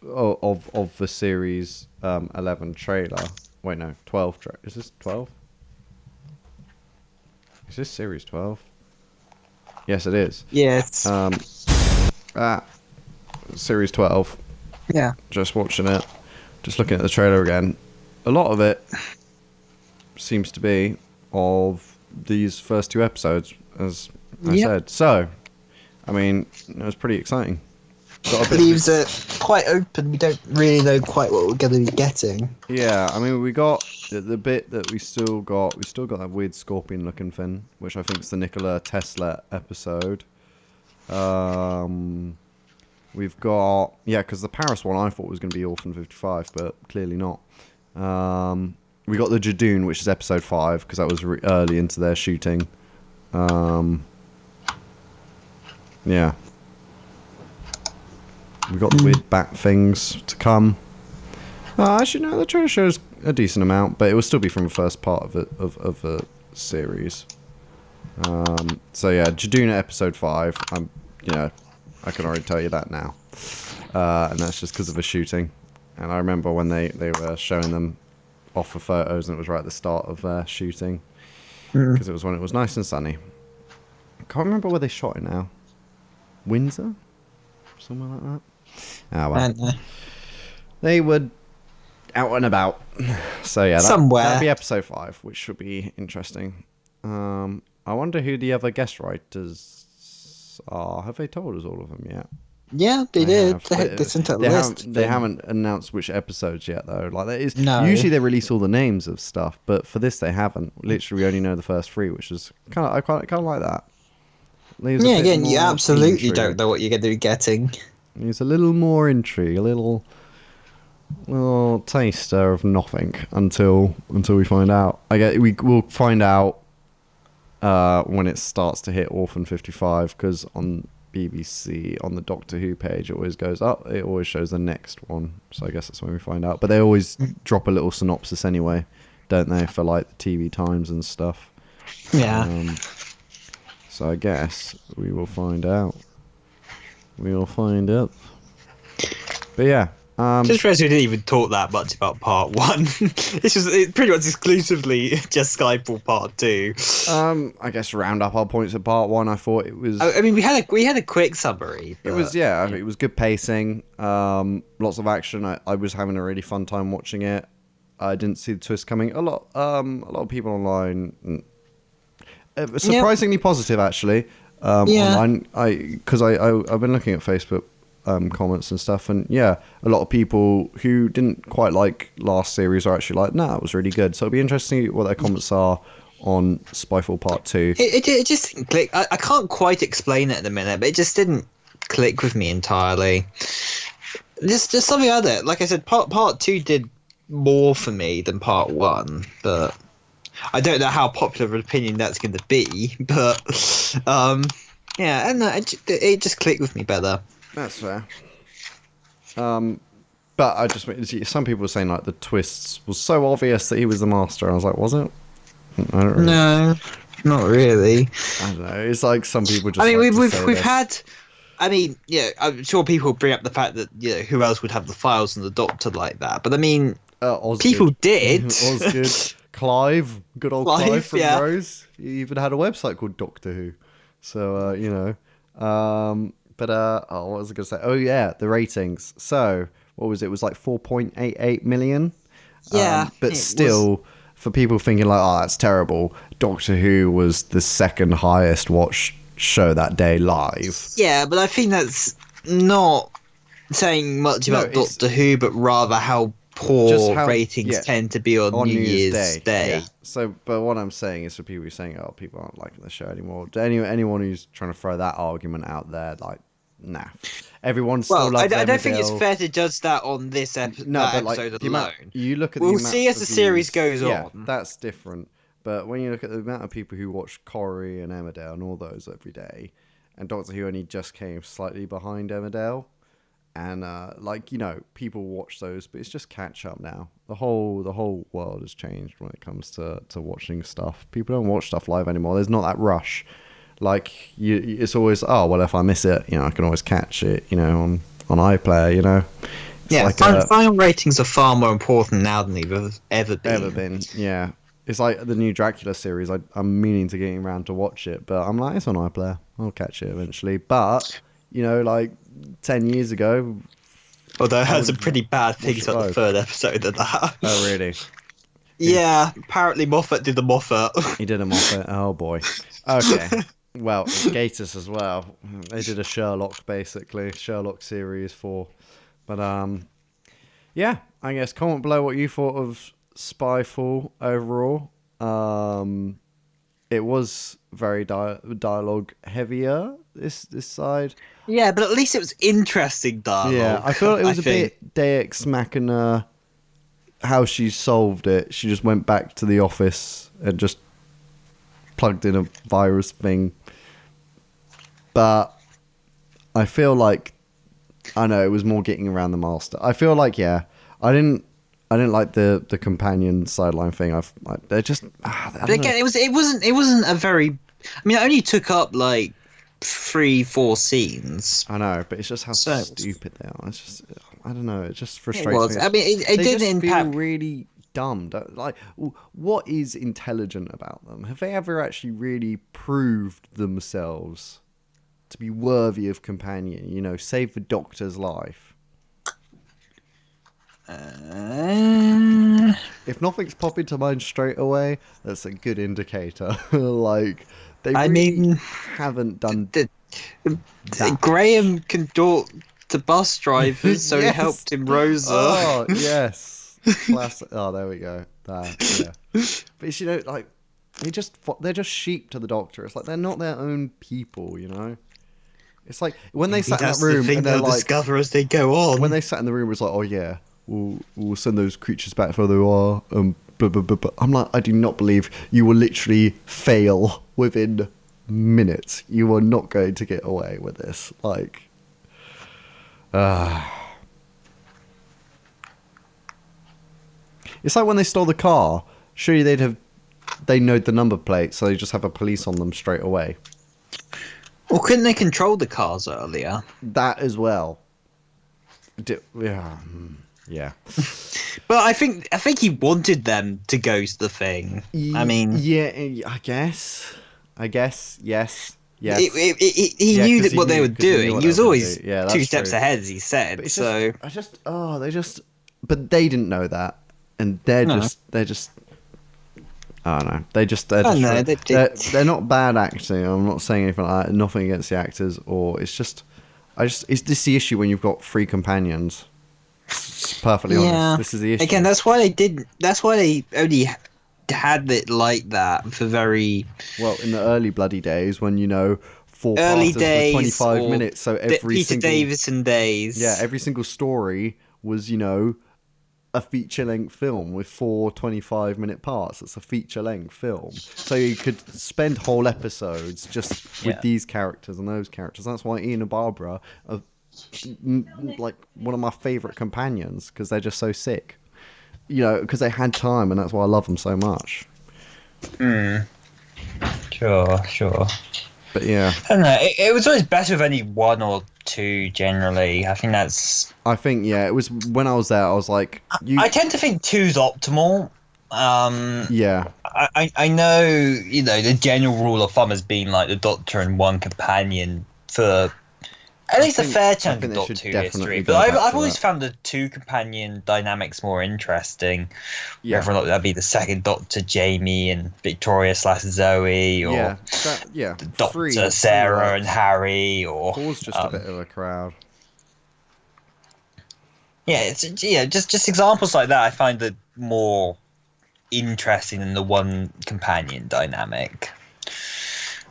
of the series 11 trailer. Wait, no, 12. Is this 12? Is this series 12? Yes, it is. Yes. Series 12. Yeah. Just watching it. Just looking at the trailer again. A lot of it seems to be of these first 2 episodes, as I said. So, I mean, it was pretty exciting. Got a bit leaves it quite open. We don't really know quite what we're going to be getting. Yeah, I mean, we got the bit that we still got that weird scorpion-looking thing, which I think is the Nikola Tesla episode. We've got because the Paris one I thought was going to be Orphan 55, but clearly not. We got the Jadoon, which is episode 5, because that was early into their shooting. Yeah. We got the weird bat things to come. Actually, no, the trailer shows a decent amount, but it will still be from the first part of the series. So yeah, Jadoon episode 5. I can already tell you that now, and that's just because of the shooting. And I remember when they were showing them off the photos, and it was right at the start of their shooting, because it was when it was nice and sunny. I can't remember where they shot it now. Windsor, somewhere like that. Ah, well. They were out and about. So yeah, somewhere. That'd be episode 5, which should be interesting. I wonder who the other guest writers are. Have they told us all of them yet? Yeah, they did. They sent out a list. They haven't announced which episodes yet, though. Like that is usually they release all the names of stuff, but for this they haven't. Literally, we only know the first 3, which is I kind of like that. Again, you absolutely don't know what you're going to be getting. It's a little more intrigue, a little taster of nothing until we find out. We'll find out when it starts to hit Orphan 55, because on BBC, on the Doctor Who page, it always goes up. It always shows the next one, so I guess that's when we find out. But they always drop a little synopsis anyway, don't they, for like the TV times and stuff. Yeah. So I guess we will find out. We'll find out. But yeah. Just realised we didn't even talk that much about part 1. It's pretty much exclusively just Spyfall part 2. I guess round up our points at part 1. I thought it was. I mean, we had a quick summary. It was it was good pacing. Lots of action. I was having a really fun time watching it. I didn't see the twist coming. A lot of people online. Surprisingly positive, actually. Online, because I've been looking at Facebook comments and stuff, and a lot of people who didn't quite like last series are actually like, nah, it was really good. So it'll be interesting what their comments are on Spyfall Part 2. It just didn't click. I can't quite explain it at the minute, but it just didn't click with me entirely. Just something other. Like I said, part 2 did more for me than part 1, but I don't know how popular of an opinion that's going to be, but it just clicked with me better. That's fair. But I just, some people were saying like the twists was so obvious that he was the master. I was like, was it? I don't really. No, not really. I don't know. It's like some people just. I mean, we've had. I mean, I'm sure people bring up the fact that who else would have the files and the Doctor like that, but I mean, people did. Osgood. Clive, good old Clive from Rose. He even had a website called Doctor Who. So, what was I going to say? Oh, yeah, the ratings. So, what was it? It was like 4.88 million. Yeah. But still, for people thinking like, oh, that's terrible, Doctor Who was the second highest watched show that day live. Yeah, but I think that's not saying much No, about it's Doctor Who, but rather how just poor how ratings tend to be on New New Year's Year's Day. Yeah. Day. So, but what I'm saying is for people who are saying, "Oh, people aren't liking the show anymore." Anyone who's trying to throw that argument out there, like, nah, everyone still Well, I loves don't think it's Emmerdale. fair to judge that on this No, but like episode the amount alone. you look at the We'll amount see as of the series views, goes yeah, on. that's different. But when you look at the amount of people who watch Corrie and Emmerdale and all those every day, and Doctor Who only just came slightly behind Emmerdale, and like, you know, people watch those, but it's just catch up now. The whole world has changed when it comes to watching stuff. People don't watch stuff live anymore. There's not that rush. Like it's always, oh well, if I miss it, you know, I can always catch it, you know, on iPlayer, you know. It's Yeah, like final ratings are far more important now than they've ever been. Yeah. It's like the new Dracula series. I'm meaning to getting around to watch it, but I'm like, it's on iPlayer. I'll catch it eventually. But, you know, like 10 years ago. Although I I heard would some pretty bad watch things it about the live. third episode of that. Oh, really? Yeah, apparently Moffat did the Moffat. He did a Moffat. Oh, boy. Okay. Well, it's Gatiss as well. They did a Sherlock, basically. Sherlock series 4. But, yeah, I guess comment below what you thought of Spyfall overall. It was very dialogue heavier this side. Yeah, but at least it was interesting dialogue. Yeah, I feel like it was a bit Deus Machina. How she solved it, she just went back to the office and just plugged in a virus thing. But I feel like, I know it was more getting around the master. I feel like, yeah, I didn't like the companion sideline thing. They're just. But again, it wasn't a very. I mean, it only took up like 3-4 scenes. I know, but it's just how So- stupid they are. It's just, I don't know. It just frustrates It was. me. I mean, it They didn't just feel impact. really dumb. Like, what is intelligent about them? Have they ever actually really proved themselves to be worthy of companion? You know, save the Doctor's life. If nothing's popping to mind straight away, that's a good indicator. Like, they haven't done that. Graham can talk to bus drivers, so he Yes. helped him Rosa. Oh, yes. Classic. Oh, there we go. That, yeah. But, you know, like, they're just sheep to the Doctor. It's like they're not their own people, you know? It's like when they sat in that room and they're like, discover as they go on. when they sat in the room, it was like, oh, yeah, we'll send those creatures back where they are. Blah, blah, blah, blah. I'm like, I do not believe you will literally fail within minutes. You are not going to get away with this. Like, it's like when they stole the car. Surely they know the number plate, so they just have a police on them straight away. Or couldn't they control the cars earlier? That as well. Yeah. But I think he wanted them to go to the thing. I mean, yeah, I guess, yes. he Yeah, knew 'cause he what they knew- were 'cause he knew doing. what He they was were gonna always do. Yeah, 2 that's steps true. ahead, as he said. But it's So but they didn't know that, and they're just, I don't know. They're not bad acting. I'm not saying anything like that. Nothing against the actors, or it's just, it's this the issue when you've got 3 companions. It's perfectly honest. This is the issue. Again, that's why they didn't. That's why they only had it like that for very well in the early bloody days when, you know, 4 early parters days, for 25 or minutes. So every Peter single Davison days. yeah, every single story was, you know, a feature-length film with 4 25-minute parts. It's a feature-length film. So you could spend whole episodes just with these characters and those characters. That's why Ian and Barbara are like one of my favourite companions, because they're just so sick. You know, because they had time, and that's why I love them so much. Sure. But yeah. I don't know. It was always better with only 1 or 2, generally. I think that's... I think, yeah, it was when I was there, I was like... I tend to think 2's optimal. Yeah. I know, you know, the general rule of thumb has been like the Doctor and 1 companion for At I least a think fair I chunk think of they Dot should 2 history. definitely But go back I've to always that. found the two companion dynamics more interesting. Yeah, Whether or not that'd be the second Doctor Jamie and Victoria/Zoe, or yeah. the Doctor Three Sarah and works. Harry, or Four's just a bit of a crowd. yeah, it's just examples like that. I find it more interesting than the one companion dynamic.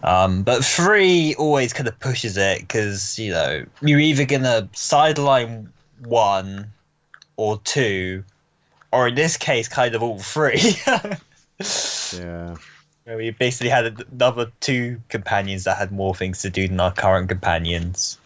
But three always kind of pushes it because you're either gonna sideline one or two, or in this case, kind of all three. Yeah. Where we basically had another two companions that had more things to do than our current companions.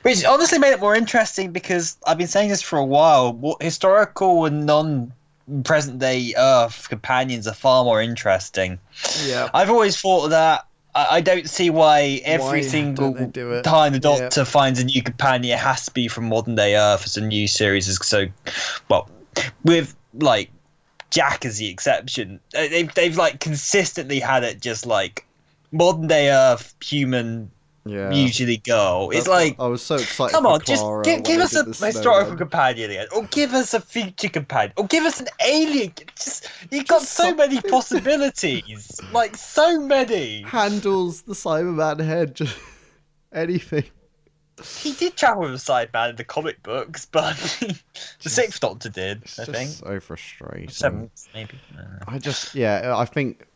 Which honestly made it more interesting because I've been saying this for a while. Historical and non-present day Earth companions are far more interesting. Yeah. I've always thought that I don't see why every Why don't they single do it? time the Yeah. Doctor finds a new companion, it has to be from modern day Earth as a new series. Is so, well, with like Jack as the exception, they've like consistently had it just like modern day Earth human. Yeah. Usually girl. It's That's what like, I was so excited come for on, just Clara give, when give they us did a the historical snowman. companion again, or give us a future companion, or give us an alien. Just you've got Just so many something. possibilities, like so many. Handles the Cyberman head, just anything. He did travel with a sideman in the comic books, but the sixth Doctor did, It's I just think. so frustrating. Seventh, maybe. I think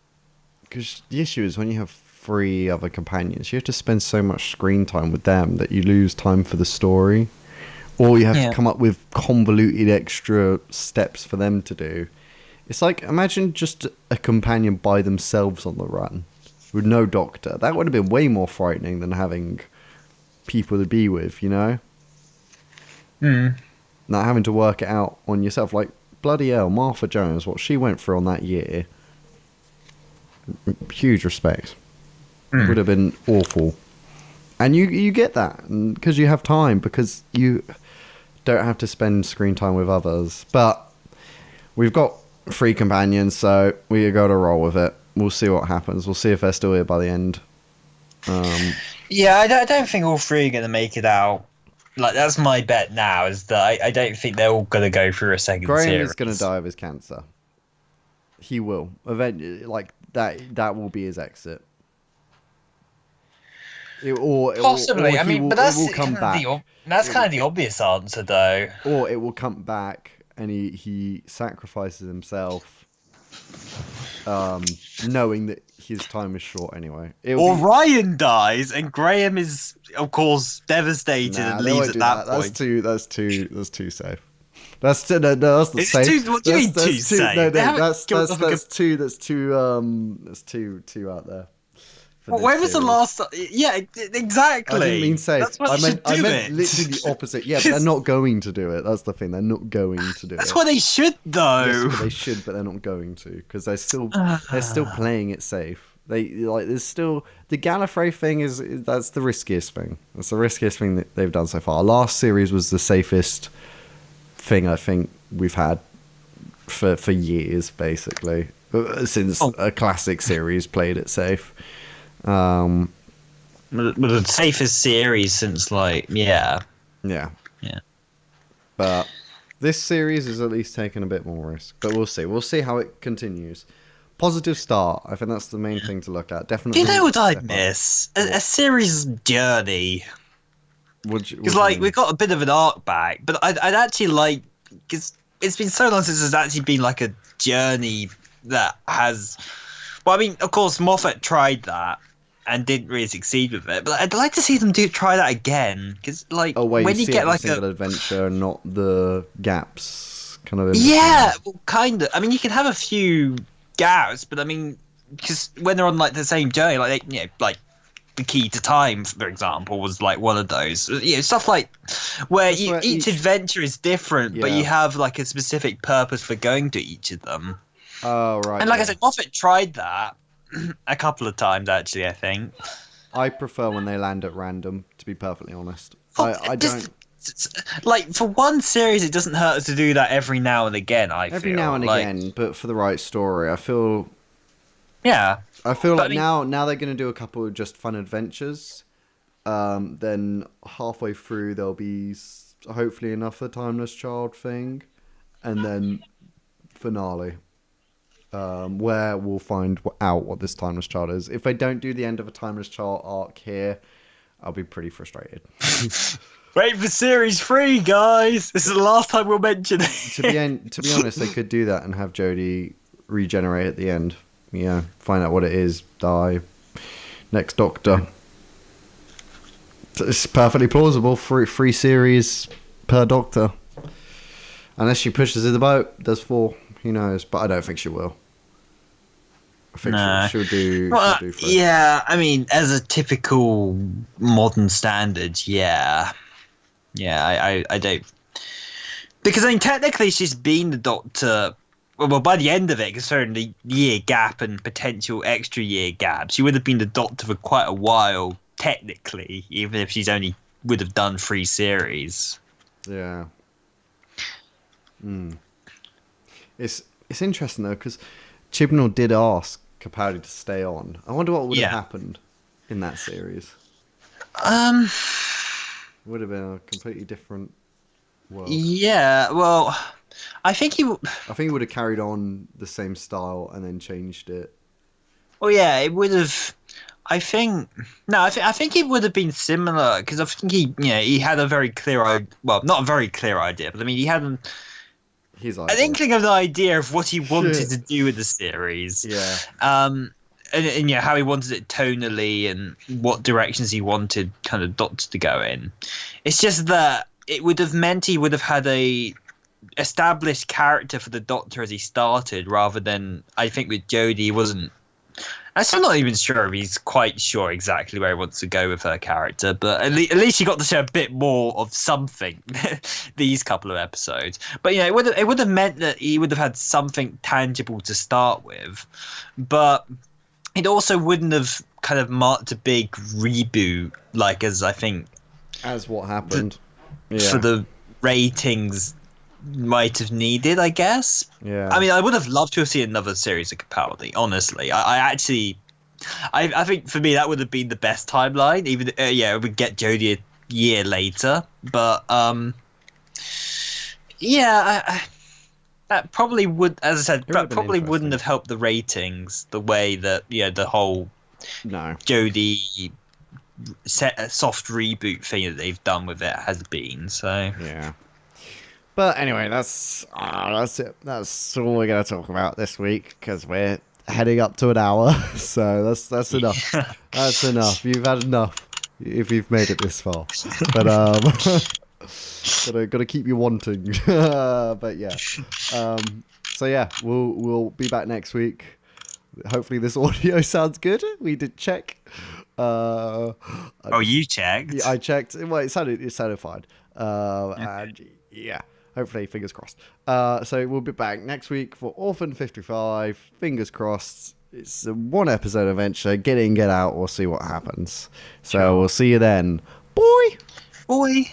because the issue is when you have three other companions, you have to spend so much screen time with them that you lose time for the story, or you have to come up with convoluted extra steps for them to do. It's like, imagine just a companion by themselves on the run with no Doctor. That would have been way more frightening than having people to be with, you know? Not having to work it out on yourself. Like, bloody hell, Martha Jones, what she went through on that year, huge respect. Would have been awful. And you get that because you have time, because you don't have to spend screen time with others. But we've got three companions, so we got to roll with it. We'll see what happens. We'll see if they're still here by the end. Yeah, I don't think all three are going to make it out. Like, that's my bet now, is that I don't think they're all going to go through a second Graham series. is going to die of his cancer. He will. Eventually, like, that will be his exit. Possibly. I mean, but it will come back. That's kind of the obvious answer, though. Or it will come back and he sacrifices himself, knowing that his time is short anyway. Ryan dies and Graham is, of course, devastated and they leaves won't at do that that. point. That's too safe. That's too, no, that's not safe. What do you mean too safe? No, They haven't that's killed off too out there. When was the last? Yeah, exactly. I didn't mean safe. That's what I meant literally the opposite. Yeah, but they're not going to do it. That's the thing. They're not going to do it. That's what they should, though. Yes, they should, but they're not going to, because they're still playing it safe. There's still the Gallifrey thing is that's the riskiest thing. That's the riskiest thing that they've done so far. Our last series was the safest thing I think we've had for years, basically, since a classic series played it safe. The safest series since yeah. Yeah. But this series is at least taking a bit more risk. But we'll see. We'll see how it continues. Positive start. I think that's the main thing to look at. Definitely. Do you know what I miss? A series journey. Because we got a bit of an arc back, but I'd actually like, because it's been so long since there's actually been like a journey that has. Well, I mean, of course, Moffat tried that and didn't really succeed with it, but I'd like to see them try that again, because when you get like a adventure, not the gaps, kind of. Yeah, well, kind of. I mean, you can have a few gaps, but I mean, because when they're on like the same journey, like like the Key to Time, for example, was like one of those. Stuff like where each adventure is different, but you have like a specific purpose for going to each of them. Oh, right. And like I said, Moffat tried that a couple of times, actually, I think. I prefer when they land at random, to be perfectly honest. I don't. Like, for one series, it doesn't hurt to do that every now and again, Every now and again, but for the right story. I feel Yeah. like now they're going to do a couple of just fun adventures. Then halfway through there'll be hopefully enough a Timeless Child thing, and then finale, where we'll find out what this Timeless Child is. If they don't do the end of a Timeless Child arc here, I'll be pretty frustrated. Wait for series 3, guys. This is the last time we'll mention it. To be honest, they could do that and have Jodie regenerate at the end. Yeah, find out what it is, die, next Doctor. It's perfectly plausible. Three series per Doctor. Unless she pushes in the boat, does 4. Who knows? But I don't think she will. I think she'll do. Well, she'll do 3. yeah, I mean, as a typical modern standard, yeah. I don't, because I mean, technically, she's been the Doctor. Well, by the end of it, considering the year gap and potential extra year gap, she would have been the Doctor for quite a while, technically, even if she's only would have done 3 series. Yeah. It's interesting though, because Chibnall did ask Capaldi to stay on. I wonder what would have happened in that series. Would have been a completely different world. Yeah, well, I think he would have carried on the same style and then changed it. Well, yeah, it would have. I think it would have been similar, because I think he had a very clear well, not a very clear idea, but I mean he had an inkling of the idea of what he wanted to do with the series. Yeah. And yeah, how he wanted it tonally and what directions he wanted kind of Doctor to go in. It's just that it would have meant he would have had a established character for the Doctor as he started, rather than, I think with Jodie, he wasn't. I'm still not even sure if he's quite sure exactly where he wants to go with her character, but at least he got to show a bit more of something these couple of episodes. But yeah, it would have meant that he would have had something tangible to start with, but it also wouldn't have kind of marked a big reboot, like as what happened for the ratings might have needed, I guess. Yeah. I mean, I would have loved to have seen another series of Capaldi, honestly. I think for me that would have been the best timeline. Even it would get Jodie a year later, but that probably would, as I said, probably wouldn't have helped the ratings the way that the whole Jodie soft reboot thing that they've done with it has been. So yeah. But anyway, that's it. That's all we're going to talk about this week, because we're heading up to an hour. So that's enough. That's enough. You've had enough if you've made it this far. But gotta keep you wanting. But yeah. So yeah, we'll be back next week. Hopefully this audio sounds good. We did check. You checked? Yeah, I checked. Well, it sounded fine. And yeah. Hopefully, fingers crossed. So we'll be back next week for Orphan 55. Fingers crossed. It's a 1 episode adventure. Get in, get out. We'll see what happens. So we'll see you then. Boy.